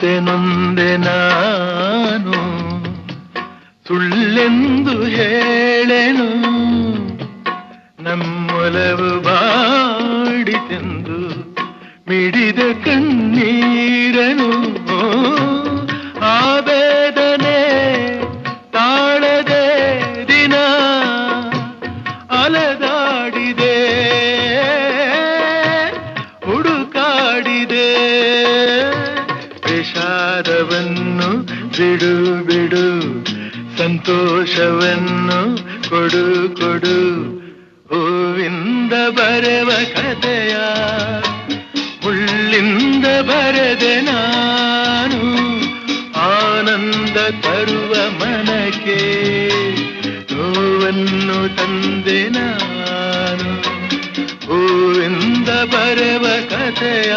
ಮತ್ತೆ ನೊಂದೆ ನಾನು, ಸುಳ್ಳೆಂದು ಹೇಳೆನು, ನಮ್ಮೊಲವು ಬಾಡಿತೆಂದು ಮಿಡಿದ ಕಣ್ಣೀರನು. ಆ ಬೇದನೆ ತಾಳದೆ ದಿನ ಅಲೆದಾಡಿದೆ, ಹುಡುಕಾಡಿದೆ. ವಿಷಾದವನ್ನು ಬಿಡು ಬಿಡು, ಸಂತೋಷವನ್ನು ಕೊಡು ಕೊಡು. ಹೂವಿಂದ ಬರೆವ ಕಥೆಯ ಮುಳ್ಳಿಂದ ಬರೆದೆ ನಾನು, ಆನಂದ ತರುವ ಮನಕ್ಕೆ ನೋವನ್ನು ತಂದೆ ನಾನು. ಹೂವಿಂದ ಬರೆವ ಕಥೆಯ